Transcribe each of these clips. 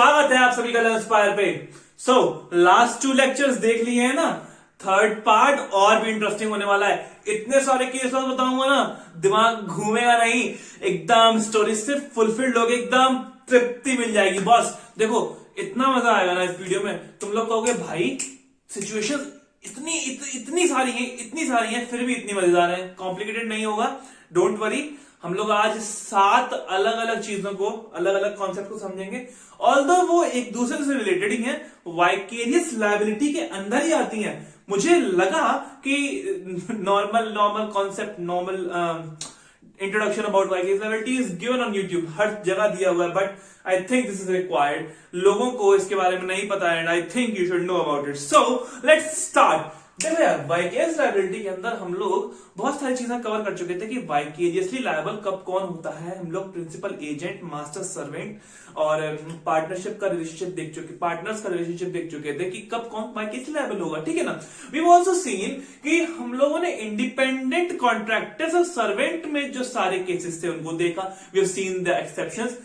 स्वागत है आप सभी का इंस्पायर पे। सो लास्ट 2 लेक्चर्स देख लिए हैं ना, थर्ड पार्ट और भी इंटरेस्टिंग होने वाला है। इतने सारे केसेस बताऊंगा ना, दिमाग घूमेगा नहीं, एकदम स्टोरी से फुलफिल्ड लोग, एकदम तृप्ति मिल जाएगी बॉस। देखो इतना मजा आएगा ना इस वीडियो में, तुम लोग कहोगे भाई सिचुएशन इतनी सारी हैं फिर भी इतनी मजेदार है। कॉम्प्लिकेटेड नहीं होगा, डोंट वरी। हम लोग आज 7 अलग अलग चीजों को, अलग अलग कॉन्सेप्ट को समझेंगे, ऑल्दो वो एक दूसरे से रिलेटेड ही है, वाइकेरियस लायबिलिटी के अंदर ही आती हैं। मुझे लगा कि normal concept, normal introduction about vicarious liability is given on YouTube, हर जगह दिया हुआ है, but I think this is required. लोगों को इसके बारे में नहीं पता है and I think you should know about it. So let's start. देखो यार, वाइकेरियस लायबिलिटी के अंदर हम लोग बहुत सारी चीजें कवर कर चुके थे कि वाइकेरियसली लायबल कब कौन होता है। हम लोग प्रिंसिपल, एजेंट, मास्टर सर्वेंट और पार्टनरशिप का रिलेशनशिप देख चुके, पार्टनर्स का रिलेशनशिप देख चुके थे कि कब कौन वाइकेरियसली लायबल होगा, ठीक है ना। वी हैव आल्सो सीन कि हम लोगों ने इंडिपेंडेंट कॉन्ट्रैक्टर्स और सर्वेंट में जो सारे केसेस थे उनको देखा। We have seen the exceptions.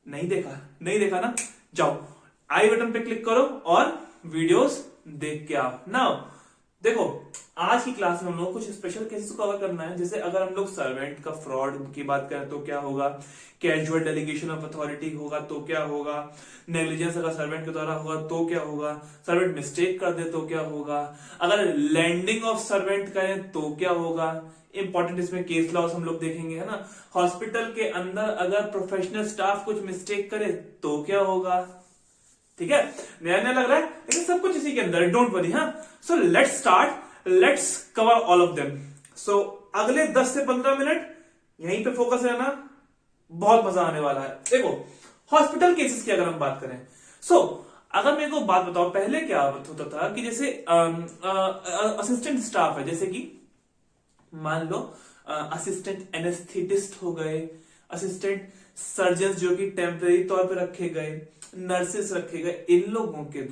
नहीं देखा ना, जाओ आई बटन पे क्लिक करो और वीडियोस देख के आओ। नाउ देखो, आज की क्लास में हम लोग कुछ स्पेशल केसेस को कवर करना है। जैसे अगर हम लोग सर्वेंट का फ्रॉड की बात करें तो क्या होगा, कैजुअल डेलीगेशन ऑफ अथॉरिटी होगा तो क्या होगा, नेग्लिजेंस अगर सर्वेंट के द्वारा होगा तो क्या होगा, सर्वेंट मिस्टेक कर दे तो क्या होगा, अगर लैंडिंग ऑफ सर्वेंट करें तो क्या होगा। इंपॉर्टेंट इसमें केस लॉस हम लोग देखेंगे, है ना। हॉस्पिटल के अंदर अगर प्रोफेशनल स्टाफ कुछ मिस्टेक करे तो क्या होगा, ठीक है। नया लग रहा है लेकिन सब कुछ इसी के अंदर है, डोंट वरी। हाँ, so let's start, let's cover all of them. So अगले 10 से 15 मिनट यहीं पे फोकस रहना, बहुत मजा आने वाला है। देखो हॉस्पिटल केसेस की अगर हम बात करें, अगर मेरे को बात बताओ, पहले क्या होता था कि जैसे असिस्टेंट स्टाफ है, जैसे कि मान लो असिस्टेंट एनेस्थेटिस्ट हो गए, असिस्टेंट सर्जन जो कि टेम्परेरी तौर पे रखे गए, नर्सेस रखे गए। इन लोगों के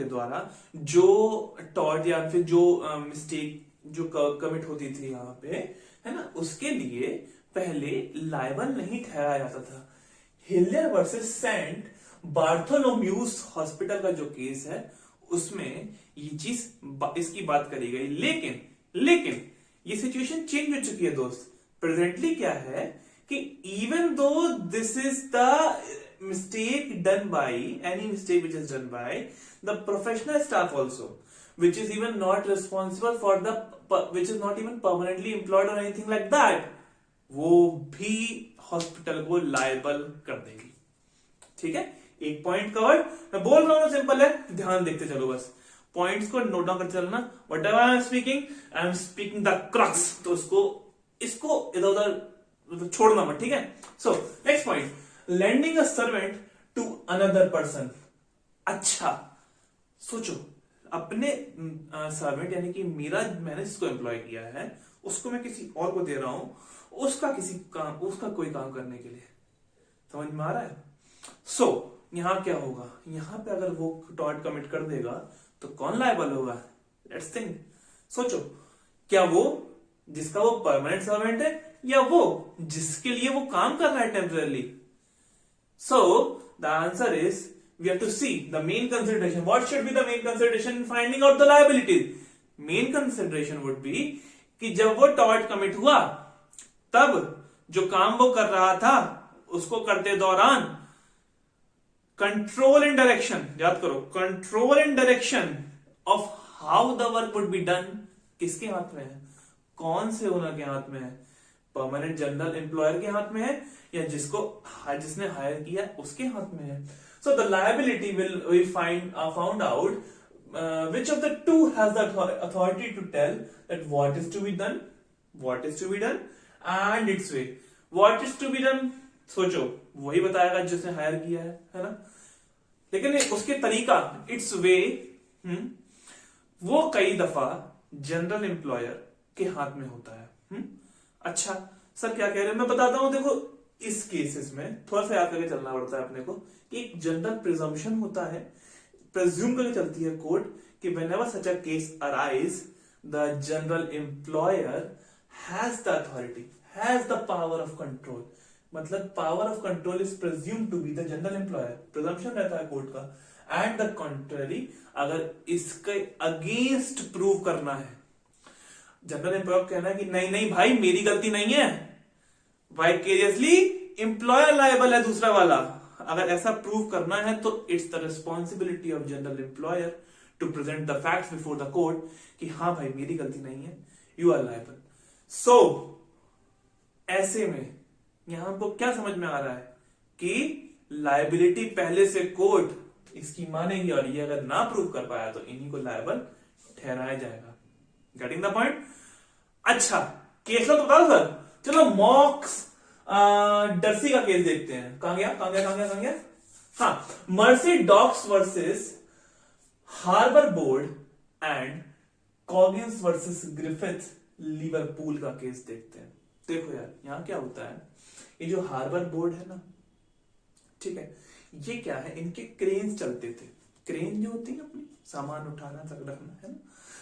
द्वारा जो टॉर्ट या फिर जो मिस्टेक जो कमिट होती थी यहाँ पे, है ना, उसके लिए पहले लायबल नहीं ठहराया जाता था। हिलियर वर्सेस सेंट बार्थोलोम्यूस हॉस्पिटल का जो केस है उसमें ये चीज इसकी बात करी गई। लेकिन ये सिचुएशन चेंज हो चुकी है दोस्त। प्रेजेंटली क्या है कि even though this is the mistake done by, any mistake which is done by the professional staff also, which is even not responsible for the, which is not even permanently employed or anything like that, वो भी hospital को liable कर देगी, ठीक है। एक point covered. मैं बोल रहा हूं, सिंपल है, ध्यान देखते चलो, बस पॉइंट्स को नोट डाउन करते चलना। What ever I am speaking the crux, तो इसको इधर उधर छोड़ना मत, ठीक है। So next point, lending a servant to another person। अच्छा सोचो, अपने सर्वेंट यानी कि मैंने जिसको एम्प्लॉय किया है उसको मैं किसी और को दे रहा हूं, उसका कोई काम करने के लिए। समझ में आ रहा है। यहां क्या होगा, यहां पे अगर वो टॉर्ट कमिट कर देगा तो कौन लायबल होगा। लेट्स थिंक, सोचो, क्या वो जिसका वो परमानेंट सर्वेंट है या वो जिसके लिए वो काम कर रहा है temporary. So the answer is we have to see the main consideration. What should be the main consideration in finding out the liabilities? Main consideration would be कि जब वो tort commit हुआ तब जो काम वो कर रहा था उसको करते दौरान control and direction, याद करो, control and direction of how the work would be done किसके हाथ में है, कौन से ओनर के हाथ में है, परमानेंट जनरल एम्प्लॉयर के हाथ में है या जिसने हायर किया उसके हाथ में है। So the liability will found out which of the two has the authority to tell that what is to be done and its way। what is to be done सोचो, वही बताएगा जिसने हायर किया है ना। लेकिन उसके तरीका, इट्स वे, वो कई दफा जनरल एम्प्लॉयर के हाथ में होता है। अच्छा सर क्या कह रहे हैं, मैं बताता हूं। देखो इस केसेस में थोड़ा सा याद करके चलना पड़ता है अपने को कि एक जनरल प्रिजम्पशन होता है, प्रिज्यूम करके चलती है कोर्ट कि whenever such a case arise the general employer has the authority, has the power of control. मतलब power of control is presume to be the general employer, presumption रहता है court का। एंड द कॉन्ट्ररी, अगर इसके against prove करना है, general employer कहना है कि नहीं नहीं भाई मेरी गलती नहीं है, वाइकेरियसली एम्प्लॉयर लायबल है दूसरा वाला, अगर ऐसा प्रूव करना है तो it's the responsibility of general employer to present the facts before the court कि हाँ भाई मेरी गलती नहीं है, यू आर लायबल। सो ऐसे में यहां को क्या समझ में आ रहा है कि लायबिलिटी पहले से कोर्ट इसकी मानेगी, और ये अगर ना प्रूव कर पाया तो इन्हीं को लायबल ठहराया जाएगा। Getting the point? अच्छा, केस लो तो बताओ सर। चलो मॉक्स डर्सी का केस देखते हैं। कहां गया? हाँ, Mersey Docks versus Harbour Board and Coggins versus Griffith Liverpool का केस देखते हैं। देखो यार, यहां क्या होता है, ये जो हार्बर बोर्ड है ना, ठीक है, ये क्या है, इनके क्रेन्स चलते थे। क्रेन जो होती है अपनी सामान उठाना रखना है ना,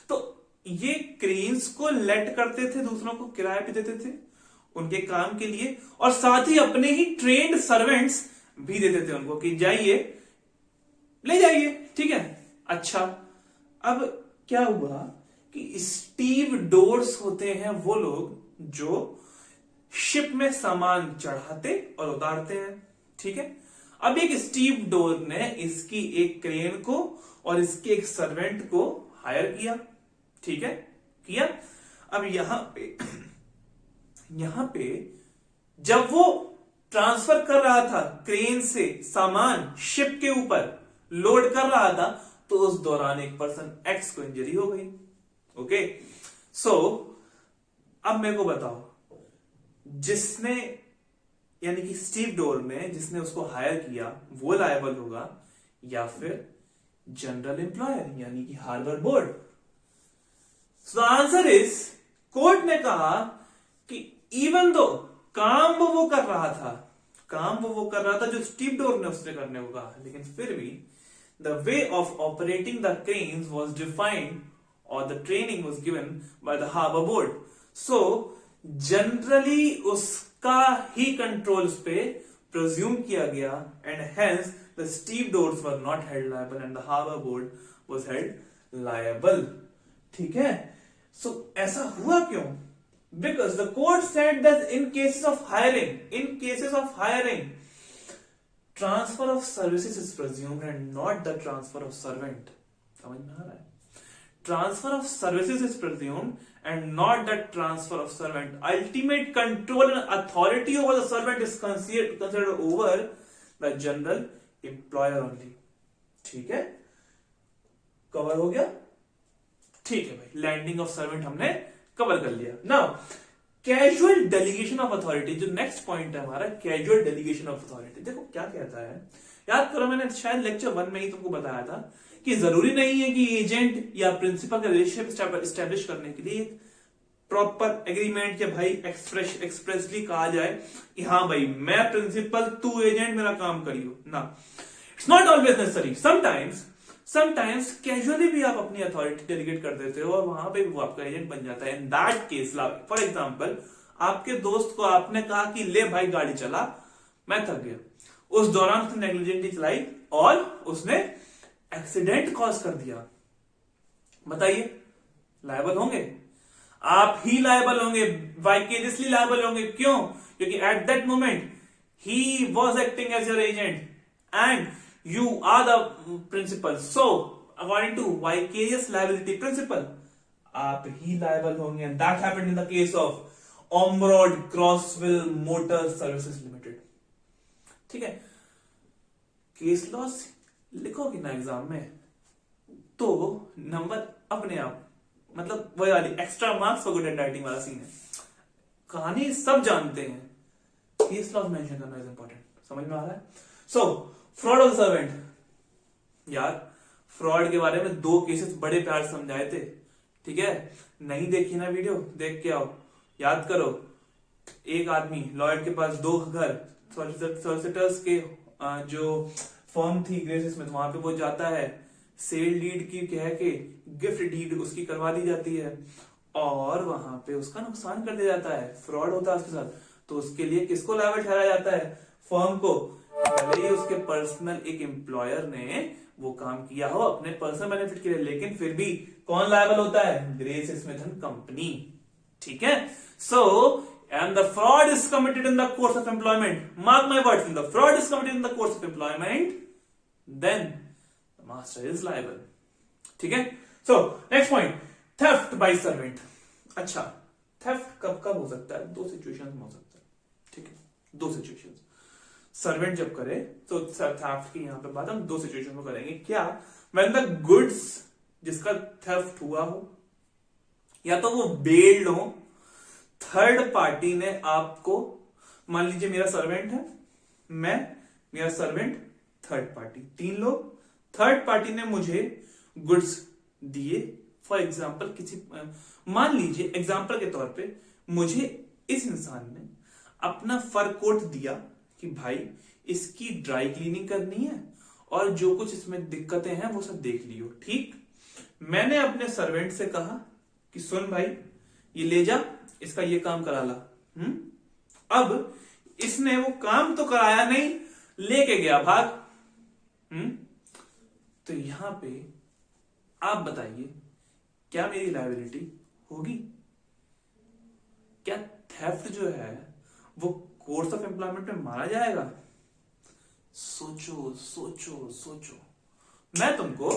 तो ये क्रेन्स को लेट करते थे, दूसरों को किराए पे देते थे उनके काम के लिए, और साथ ही अपने ही ट्रेंड सर्वेंट्स भी देते थे उनको कि जाइए ले जाइए, ठीक है। अच्छा, अब क्या हुआ कि स्टीव डोर्स होते हैं वो लोग जो शिप में सामान चढ़ाते और उतारते हैं, ठीक है। अब एक स्टीव डोर ने इसकी एक क्रेन को और इसके एक सर्वेंट को हायर किया, ठीक है, किया। अब यहां पे जब वो ट्रांसफर कर रहा था क्रेन से सामान शिप के ऊपर लोड कर रहा था, तो उस दौरान एक पर्सन एक्स को इंजरी हो गई। ओके, सो अब मेरे को बताओ, जिसने यानी कि स्टीव डोर ने जिसने उसको हायर किया वो लायबल होगा, या फिर जनरल एम्प्लॉयर यानी कि harbour board? So answer is, court ने कहा कि इवन दो काम वो कर रहा था जो स्टीव डोर ने उसने करने को कहा, लेकिन फिर भी the way of operating the cranes was defined और the training was given by the harbour board. So generally उसका ही कंट्रोल उस पे प्रिज्यूम किया गया, and hence the stevedores were not held liable and the harbour board was held liable, ठीक है। सो ऐसा हुआ क्यों? Because the court said that in cases of hiring, transfer of services is presumed and not the transfer of servant. समझ में आ रहा है? Transfer of services is presumed and not the transfer of servant. Ultimate control and authority over the servant is considered over the general employer only. ठीक है, cover हो गया? ठीक है भाई, लैंडिंग ऑफ सर्वेंट हमने कवर कर लिया। Now casual delegation of authority, जो नेक्स्ट पॉइंट है हमारा, कैजुअल डेलीगेशन ऑफ अथॉरिटी। देखो क्या कहता है, याद करो मैंने शायद लेक्चर 1 में ही तुमको बताया था कि जरूरी नहीं है कि एजेंट या प्रिंसिपल का रिलेशनशिप एस्टेब्लिश करने के लिए प्रॉपर एग्रीमेंट या भाई एक्सप्रेसली कहा जाए कि हाँ भाई मैं प्रिंसिपल तू एजेंट मेरा काम करियो ना। It's not always necessary. Sometimes casually भी आप अपनी अथॉरिटी डेलीगेट कर देते हो और वहां पे वो आपका एजेंट बन जाता है। In that case, for example, आपके दोस्त को आपने कहा कि ले भाई गाड़ी चला, मैं थक गया, उस दौरान उसने नेग्लिजेंटली चलाई और उसने एक्सीडेंट कॉज कर दिया, बताइए लायबल होंगे? आप ही लायबल होंगे, वाइकेरियसली लायबल होंगे। क्यों? क्योंकि at that moment he was acting as your agent and you are the principal, so according to vicarious liability principle आप ही liable होंगे। and that happened in the case of Omrod Crossville Motor Services Limited, ठीक है। Case laws लिखोगे ना exam में तो number अपने आप, मतलब वही वाली extra marks for good hand writing वाला सीन है। कहानी सब जानते हैं, केस लॉस मेंशन करना इज इंपॉर्टेंट। समझ में आ रहा है? सो फ्रॉड ऑफ सर्वेंट, यार फ्रॉड के बारे में 2 केसेस बड़े प्यार से समझाए थे, ठीक है। नहीं देखी ना वीडियो, देख के आओ, याद करो। एक आदमी लॉयड के पास 2 घर, सॉलिसिटर्स के जो फर्म थी ग्रेसिस में, वहां पे वो जाता है, सेल डीड की कह के गिफ्ट डीड उसकी करवा दी जाती है और वहां पे उसका नुकसान कर दिया जाता है, फ्रॉड होता है उसके साथ। तो उसके लिए किसको लायबल ठहराया जाता है? फर्म को। भले ही उसके पर्सनल एक एम्प्लॉयर ने वो काम किया हो अपने पर्सनल बेनिफिट के लिए, लेकिन फिर भी कौन लायबल होता है? Grace Smith and company. ठीक है। सो and the fraud is committed in the course of employment, mark my words, when the fraud is committed in the course of employment, then the master is liable. ठीक है। So next point, theft by servant. अच्छा, theft कब कब हो सकता है? दो situations में हो सकता है। ठीक है, दो सिचुएशंस। सर्वेंट जब करे तो थेफ्ट की यहां पे बात हम दो सिचुएशन में करेंगे। क्या? when the goods जिसका थेफ्ट हुआ हो या तो वो बेल्ड हो, थर्ड पार्टी ने आपको, मान लीजिए मेरा सर्वेंट है, मेरा सर्वेंट, थर्ड पार्टी, तीन लोग, थर्ड पार्टी ने मुझे गुड्स दिए। फॉर एग्जाम्पल मान लीजिए एग्जाम्पल के तौर पे मुझे इस इंसान ने अपना फर कोट दिया कि भाई इसकी ड्राई क्लीनिंग करनी है और जो कुछ इसमें दिक्कतें हैं वो सब देख लियो। ठीक। मैंने अपने सर्वेंट से कहा कि सुन भाई ये ले जा, इसका ये काम करा ला। अब इसने वो काम तो कराया नहीं, लेके गया भाग। तो यहां पे आप बताइए क्या मेरी लायबिलिटी होगी? क्या थेफ्ट जो है वो कोर्स ऑफ एम्प्लॉयमेंट में माना जाएगा? सोचो सोचो सोचो। मैं तुमको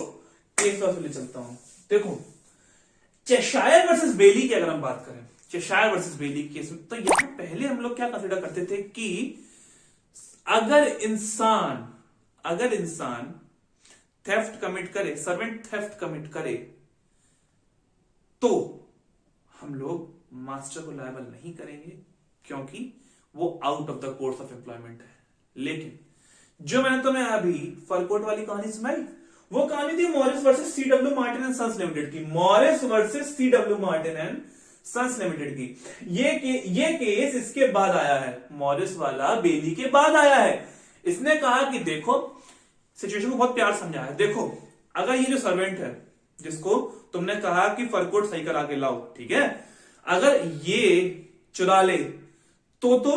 केस से ले चलता हूं। देखो, चेशायर वर्सेस बेली की अगर हम बात करें, चेशायर वर्सेस बेली केस में, तो यहां पहले हम लोग क्या कंसिडर करते थे कि अगर इंसान थेफ्ट कमिट करे, सर्वेंट थेफ्ट कमिट करे, तो हम लोग मास्टर को लायबल नहीं करेंगे क्योंकि वो out of the course of employment है। लेकिन जो मैंने तुम्हें अभी फरकोट वाली कहानी सुनाई, वो कहानी थी Morris versus C W Martin and Sons Limited की। Morris versus C W Martin and Sons Limited की। ये केस इसके बाद आया है, मॉरिस वाला बेली के बाद आया है। इसने कहा कि देखो, सिचुएशन को बहुत प्यार समझा है। देखो, अगर ये जो सर्वेंट है जिसको तुमने कहा कि फरकोट सही करा के लाओ, ठीक है, अगर ये चुरा ले तो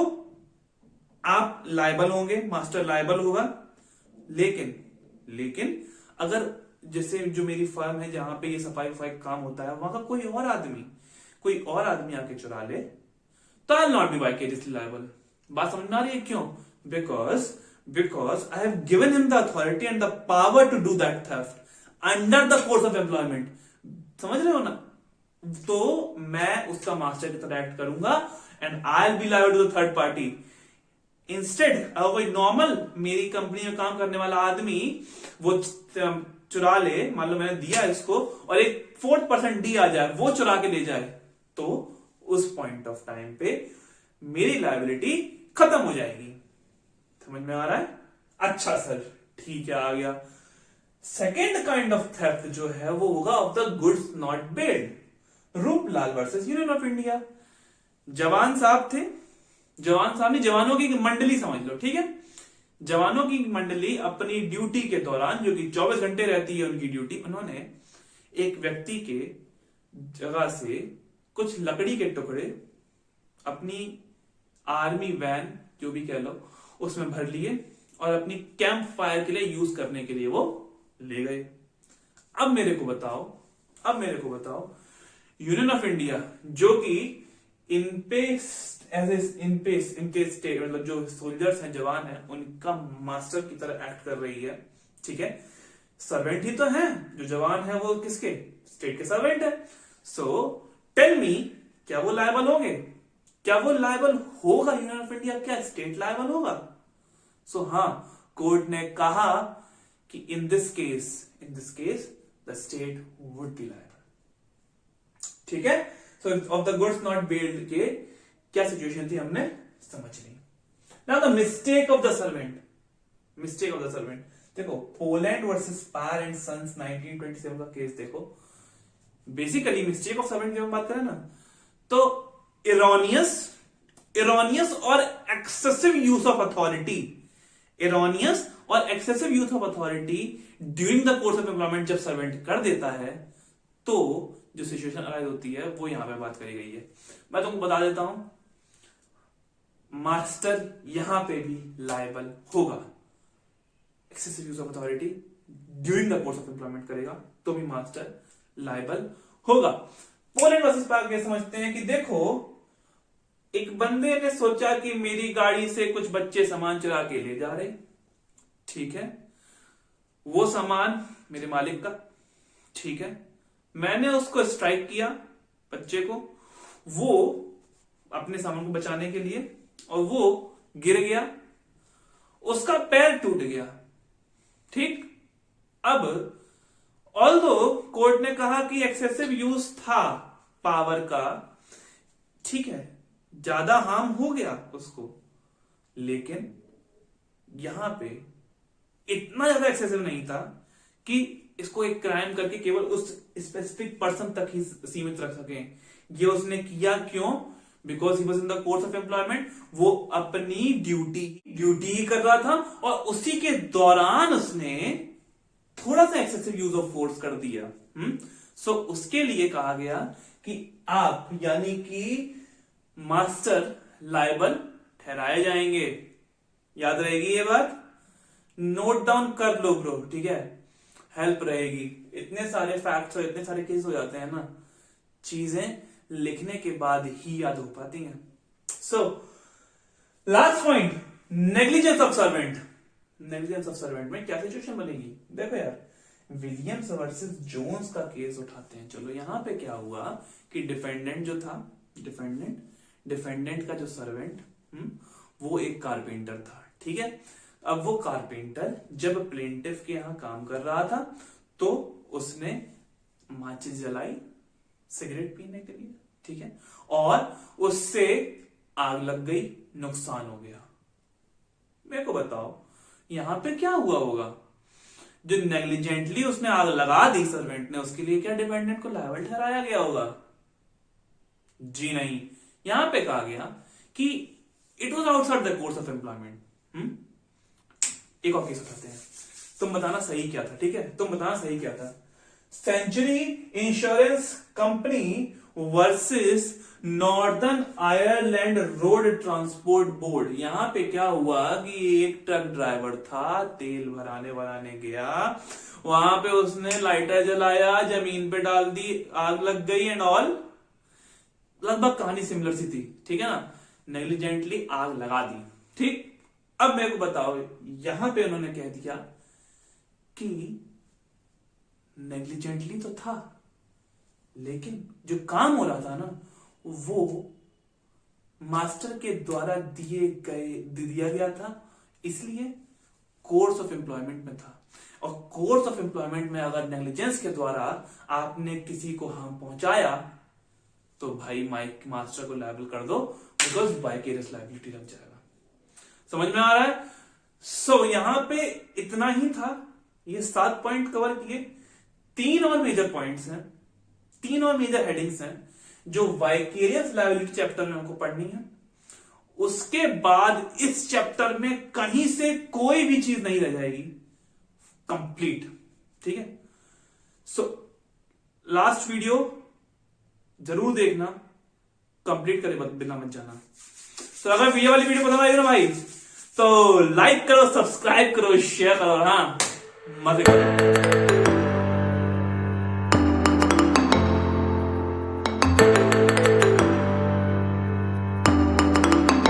आप लायबल होंगे, मास्टर लायबल होगा। लेकिन अगर जैसे जो मेरी फर्म है जहां पे ये सफाई काम होता है, वहां का कोई और आदमी आके चुरा ले, तो I not be vicariously liable. बात समझ में आ रही है? क्यों? Because I have given him the authority and the power to do that theft under the course of employment. समझ रहे हो ना? तो मैं उसका मास्टर की तरह एक्ट करूंगा and I will be liable to the third party. Instead अगर कोई नॉर्मल मेरी कंपनी में काम करने वाला आदमी वो चुरा ले, मान लो मैंने दिया इसको और एक 4% डी आ जाए, वो चुरा के ले जाए, तो उस पॉइंट ऑफ टाइम पे मेरी लायबिलिटी खत्म हो जाएगी। समझ में आ रहा है? अच्छा सर, ठीक है, आ गया। सेकेंड काइंड ऑफ थेफ्ट जो है वो होगा of the goods not build. Ruplal versus union of India. जवान साहब थे, जवानों की मंडली समझ लो, ठीक है। जवानों की मंडली अपनी ड्यूटी के दौरान, जो कि 24 घंटे रहती है उनकी ड्यूटी, उन्होंने एक व्यक्ति के जगह से कुछ लकड़ी के टुकड़े अपनी आर्मी वैन, जो भी कह लो, उसमें भर लिए और अपनी कैंप फायर के लिए यूज करने के लिए वो ले गए। अब मेरे को बताओ यूनियन ऑफ इंडिया, जो कि इनके स्टेट, मतलब जो सोल्जर्स हैं, जवान हैं, उनका मास्टर की तरह एक्ट कर रही है, ठीक है। सर्वेंट ही तो हैं, जो जवान है वो किसके? स्टेट के सर्वेंट है। सो टेल मी, क्या वो लायबल होंगे? क्या वो लायबल होगा यूनियन ऑफ इंडिया? क्या स्टेट लायबल होगा? सो हाँ, कोर्ट ने कहा कि in this case the state would be liable. ठीक है। So of the goods not build के क्या सिचुएशन थी हमने समझ ली। Now the mistake of the servant. देखो, Poland versus Parr and Sons 1927 का केस देखो। बेसिकली मिस्टेक ऑफ सर्वेंट की हम बात करें ना, तो इरोनियस और excessive use of authority during the course of employment जब सर्वेंट कर देता है, तो जो सिचुएशन अराइज होती है वो यहां पे बात करी गई है। मैं तुमको बता देता हूं, मास्टर यहां पे भी लायबल होगा। Excessive use of authority during the course of employment करेगा तो भी मास्टर लायबल होगा। पोलैंड वर्सेस पाक ये समझते हैं कि देखो, एक बंदे ने सोचा कि मेरी गाड़ी से कुछ बच्चे सामान चुरा के ले जा रहे, ठीक है, वो सामान मेरे मालिक का, ठीक है, मैंने उसको स्ट्राइक किया बच्चे को, वो अपने सामान को बचाने के लिए, और वो गिर गया, उसका पैर टूट गया, ठीक। अब ऑल्दो कोर्ट ने कहा कि एक्सेसिव यूज था पावर का, ठीक है, ज्यादा हार्म हो गया उसको, लेकिन यहां पे इतना ज्यादा एक्सेसिव नहीं था कि इसको एक क्राइम करके केवल उस स्पेसिफिक पर्सन तक ही सीमित रख सकें। ये उसने किया क्यों? Because he was in the course of employment, वो अपनी ड्यूटी ही कर रहा था, और उसी के दौरान उसने थोड़ा सा एक्सेसिव यूज ऑफ फोर्स कर दिया। सो उसके लिए कहा गया कि आप यानी कि मास्टर लायबल ठहराए जाएंगे। याद रहेगी ये बात, नोट डाउन कर लो ब्रो, ठीक है, हेल्प रहेगी। इतने सारे फैक्ट्स और इतने सारे केस हो जाते हैं ना, चीजें लिखने के बाद ही याद हो पाती हैं। So last point, negligence of servant. Negligence of servant में क्या सिचुएशन बनेगी? देखो यार, विलियम्स वर्सेस जोन्स का केस उठाते हैं। चलो यहां पे क्या हुआ कि डिफेंडेंट जो था, डिफेंडेंट का जो सर्वेंट, वो एक कारपेंटर था, ठीक है। अब वो कारपेंटर जब प्लेंटिफ के यहां काम कर रहा था तो उसने माचिस जलाई सिगरेट पीने के लिए, ठीक है, और उससे आग लग गई, नुकसान हो गया। मेरे को बताओ यहां पे क्या हुआ होगा? जो नेग्लिजेंटली उसने आग लगा दी सर्वेंट ने, उसके लिए क्या डिपेंडेंट को लायबल ठहराया गया होगा? जी नहीं, यहां पे कहा गया कि it was outside the course of employment. एक और केस उठाते हैं, तुम बताना सही क्या था, ठीक है, तुम बताना सही क्या था। Century insurance company versus northern Ireland road transport board. यहां पे क्या हुआ कि एक ट्रक ड्राइवर था, तेल भराने गया, वहां पे उसने लाइटर जलाया, जमीन पे डाल दी, आग लग गई एंड ऑल। लगभग कहानी सिमिलर सी थी, ठीक है ना, नेग्लिजेंटली आग लगा दी, ठीक। अब मेरे को बताओ, यहां पे उन्होंने कह दिया कि नेग्लिजेंटली तो था, लेकिन जो काम हो रहा था ना, वो मास्टर के द्वारा दिया गया था, इसलिए कोर्स ऑफ एम्प्लॉयमेंट में था। और कोर्स ऑफ एम्प्लॉयमेंट में अगर नेग्लिजेंस के द्वारा आपने किसी को हार्म पहुंचाया तो भाई मास्टर को लायबल कर दो, बिकॉज वाइकेरियस लायबिलिटी लग जाएगा। समझ में आ रहा है? सो यहां पे इतना ही था, ये 7 पॉइंट कवर किए। 3 और मेजर पॉइंट्स हैं, 3 और मेजर हेडिंग्स हैं जो वाइकेरियस लायबिलिटी चैप्टर में हमको पढ़नी है। उसके बाद इस चैप्टर में कहीं से कोई भी चीज नहीं रह जाएगी, कंप्लीट, ठीक है। सो लास्ट वीडियो जरूर देखना, कंप्लीट करे बिना मत जाना। तो अगर ये वाली वीडियो पसंद आई ना भाई, तो लाइक करो, सब्सक्राइब करो, शेयर करो, हाँ, मजे करो।